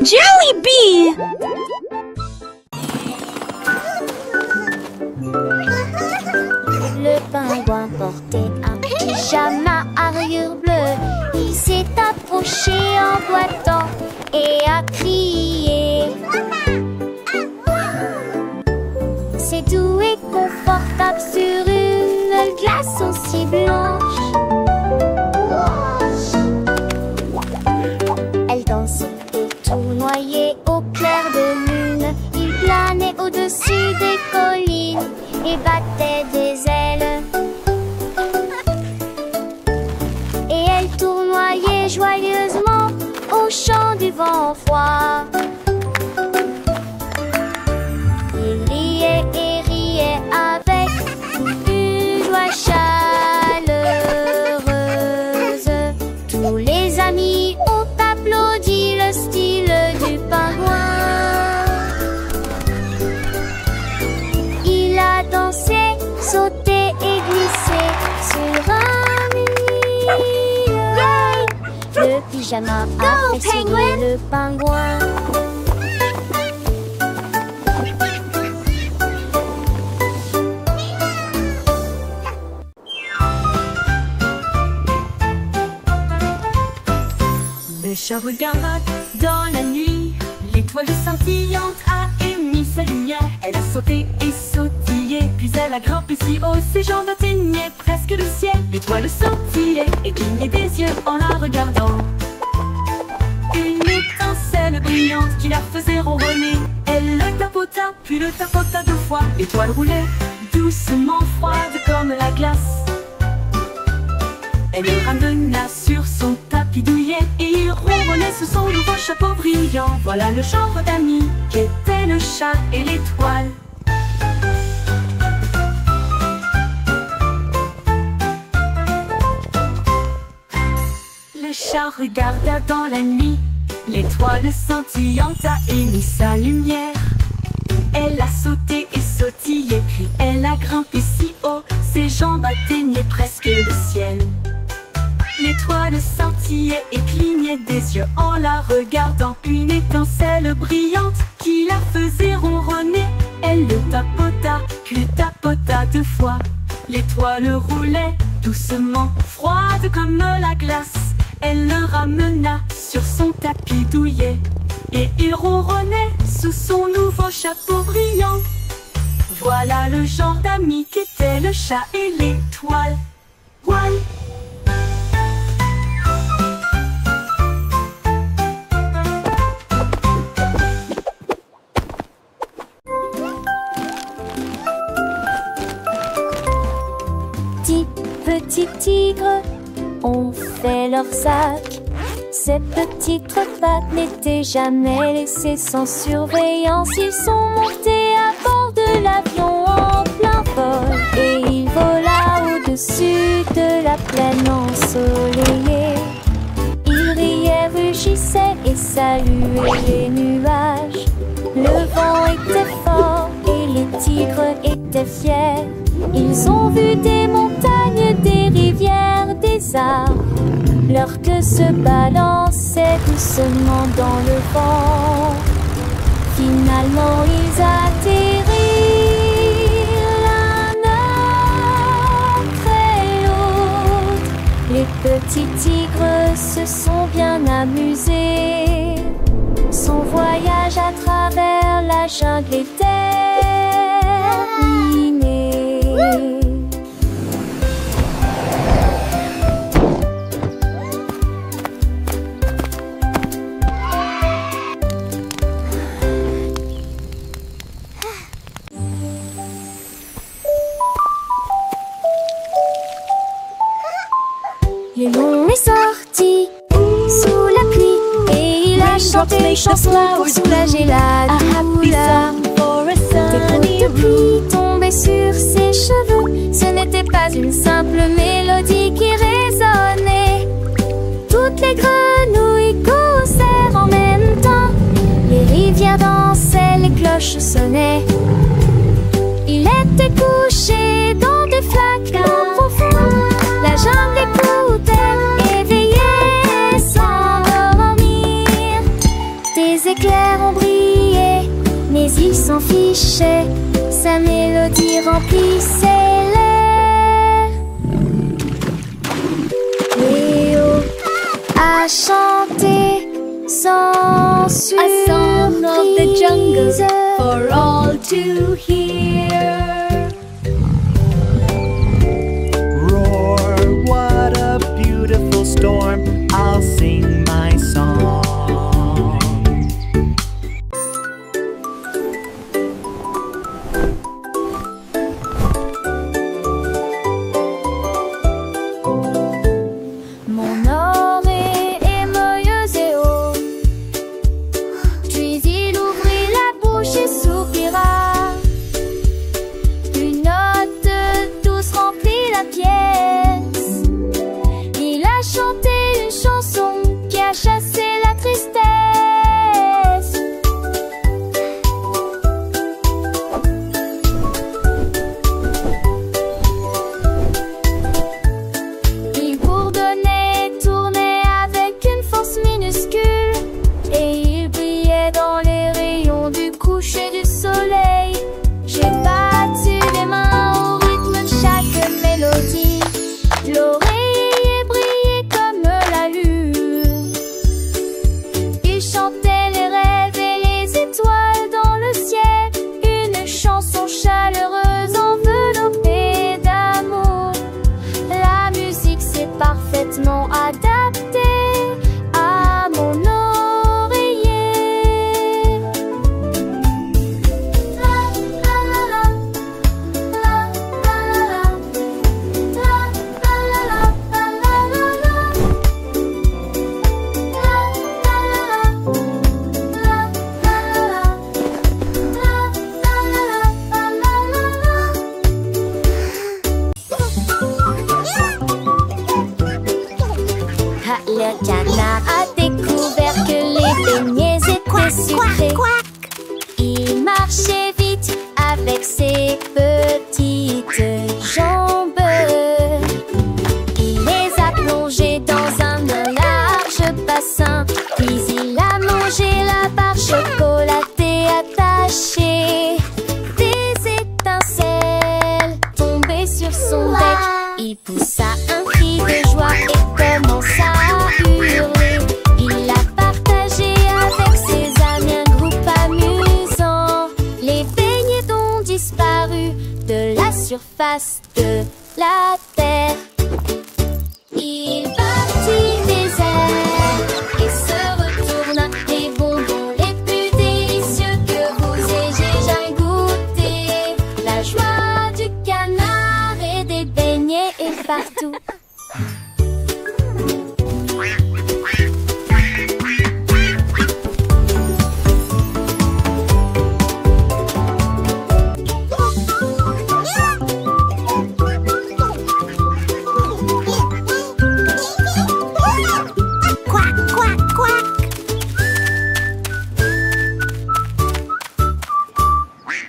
Jelly Bee! Le pingouin portait un pyjama à rayures bleues. Il s'est approché en boitant et a crié. C'est doux et confortable sur une glace aussi blanche. Elle dansait et tournoyait au clair de lune. Il planait au-dessus des collines et battait des ailes. Et elle tournoyait joyeusement au chant du vent froid. Il riait et riait avec une joie chaleureuse. Tous les amis ont applaudi le style du pingouin. Il a dansé, sauté et glissé sur un mille. Le pyjama a fait sourire le pingouin. Le chat regarda dans la nuit. L'étoile scintillante a émis sa lumière. Elle a sauté et sautillé, puis elle a grimpé si haut, ses jambes atteignaient presque le ciel. L'étoile scintillait et clignait des yeux en la regardant. Une étincelle brillante qui la faisait ronronner. Elle le tapota, puis le tapota 2 fois. L'étoile roulait doucement, froide comme la glace. Elle le ramena sur son tapis douillet et il ronronnait sous son nouveau chapeau brillant. Voilà le genre d'amis qu'étaient le chat et l'étoile. Le chat regarda dans la nuit. L'étoile scintillante a émis sa lumière. Elle a sauté et sautillé, puis elle a grimpé si haut, ses jambes atteignaient presque le ciel. L'étoile scintillait et clignait des yeux en la regardant. Une étincelle brillante qui la faisait ronronner. Elle le tapota, puis le tapota 2 fois. L'étoile roulait doucement, froide comme la glace. Elle le ramena sur son tapis douillet et il ronronnait sous son nouveau chapeau brillant. Voilà le genre d'amis qu'étaient le chat et l'étoile. Voilà. Petits tigres ont fait leur sac. Ces petites pattes n'étaient jamais laissées sans surveillance. Ils sont montés à bord de l'avion en plein vol et il vola au-dessus de la plaine ensoleillée. Il riait, rugissait et saluait les nuages. Le vent était fort et les tigres étaient fiers. Ils ont vu des montagnes, des rivières, des arbres. Leur queue se balançait doucement dans le vent. Finalement ils atterrirent l'un après l'autre. Les petits tigres se sont bien amusés. Son voyage à travers la jungle est terminé. Le lion est sorti sous la pluie et il a chanté une chanson pour soulager la douleur. Des gouttes de pluie tombaient sur ses cheveux. Ce n'était pas une simple mélodie qui résonnait. Toutes les grenouilles causèrent en même temps. Les rivières dansaient, les cloches sonnaient. Il était couché dans des flaques profondes. La jungle écoutait, éveillée sans dormir. Des éclairs ont brillé, mais il s'en fichait, sa mélodie remplissait l'air. Léo a chanté sans surprise, a song of the jungle for all to hear. Roar, what a beautiful storm, I'll sing my song. Mon oreille est moyeuse et haut, puis il ouvrit la bouche et soupira. Une note douce remplit la pièce. Il a chanté une chanson qui a chassé la tristesse. Il bourdonnait, tournait avec une force minuscule, et il brillait dans les rayons du coucher du soleil. J'ai battu les mains au rythme de chaque mélodie. L'oreiller brillait comme la lune. Il chantait les rêves et les étoiles dans le ciel. Une chanson chaleureuse enveloppée d'amour. La musique s'est parfaitement adaptée à mon oreiller. La la la la, la la la la, la la la la, la la la la, Le canard a découvert que les beignets étaient sucrés. Il marchait vite avec ses petites jambes. Il les a plongés dans un large bassin, puis il a mangé la barre chocolatée attachée. Des étincelles tombaient sur son bec. Il poussa un cri de joie et commença à hurler. Il l'a partagé avec ses amis, un groupe amusant. Les beignets ont disparu de la surface de la terre. Il battit des ailes et se retourna. Les bonbons les plus délicieux que vous ayez jamais goûté. La joie du canard et des beignets est partout.